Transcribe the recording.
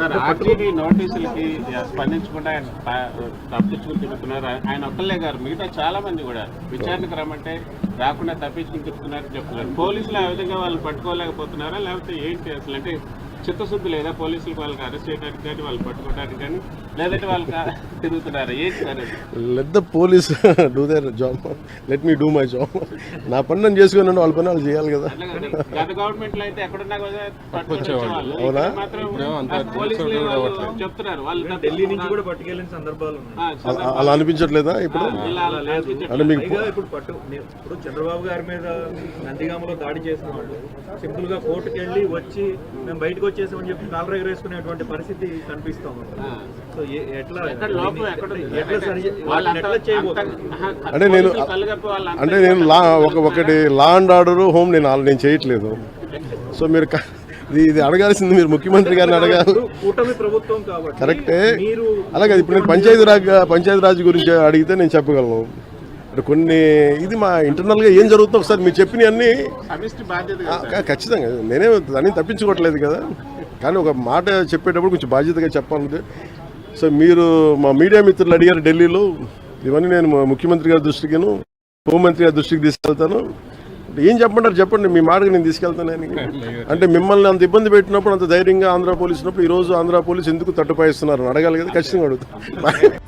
Sir RTD నోటీసులకి స్పందించకుండా ఆయన తప్పించుకుని తిరుగుతున్నారు. ఆయన ఒక్కళ్ళే గారు, మిగతా చాలా మంది కూడా విచారణకు రమ్మంటే రాకుండా తప్పించుకుని తిరుగుతున్నారని చెప్తున్నారు. పోలీసులు ఆ విధంగా వాళ్ళు పట్టుకోలేకపోతున్నారా, లేకపోతే ఏంటి అసలు? అంటే చిత్తశుద్ధి లేదా పోలీసులకు వాళ్ళకి అరెస్ట్ చేయడానికి కానీ వాళ్ళు పట్టుకోవడానికి కానీ, లేదంటే వాళ్ళు తిరుగుతున్నారా? ఏంటి sir? Let the police do their job, let me do my job. నా పని నేను చేసుకున్నాను, వాళ్ళ పని వాళ్ళు చేయాలి కదా. గత గవర్నమెంట్ లో అయితే ఎక్కడున్నా పట్టుకొచ్చేవాళ్ళు, అవునా? మాత్రం పోలీసులు చెప్తున్నారు వాళ్ళు ఢిల్లీ నుంచి కూడా పట్టుకెళ్ళిన సందర్భాలు ఉన్నాయి. అలా అనిపించట్లేదా ఇప్పుడు? అంటే మీకు ఇప్పుడు చంద్రబాబు గారి మీద నందిగామలో దాడి చేసిన వాళ్ళు సింపుల్ గా కోర్టుకు వెళ్ళి వచ్చి మేము బయటకు వచ్చేసామని చెప్పి కాలర్ ఎగరేసుకునేటువంటి పరిస్థితి కనిపిస్తాం. సో ఎట్లా అంటే నేను ఒకటి లా అండ్ ఆర్డర్ హోమ్ నేను చేయట్లేదు. సో మీరు ఇది అడగాల్సింది మీరు ముఖ్యమంత్రి గారిని అడగాలి. కూటమి ప్రభుత్వం కాబట్టి కరెక్టే. అలాగే ఇప్పుడు నేను పంచాయతీరాజ్ గురించి అడిగితే నేను చెప్పగలను. కొన్ని ఇది మా ఇంటర్నల్గా ఏం జరుగుతుందో ఒకసారి మీరు చెప్పినవన్నీ ఖచ్చితంగా నేనే దాన్ని తప్పించుకోవట్లేదు కదా. కానీ ఒక మాట చెప్పేటప్పుడు కొంచెం బాధ్యతగా చెప్పాలంటే, సో మీరు మా మీడియా మిత్రులు అడిగారు ఢిల్లీలో, ఇవన్నీ నేను ముఖ్యమంత్రి గారి దృష్టికిను హోంమంత్రి గారి దృష్టికి తీసుకెళ్తాను. ఏం చెప్పంటారు చెప్పండి, మీ మాటకు నేను తీసుకెళ్తానని. అంటే మిమ్మల్ని అంత ఇబ్బంది పెట్టినప్పుడు, అంత ధైర్యంగా ఆంధ్ర పోలీసు ఉన్నప్పుడు ఈరోజు ఆంధ్ర పోలీసు ఎందుకు తట్టుపాయిస్తున్నారు అడగాలి కదా. ఖచ్చితంగా అడుగుతాను.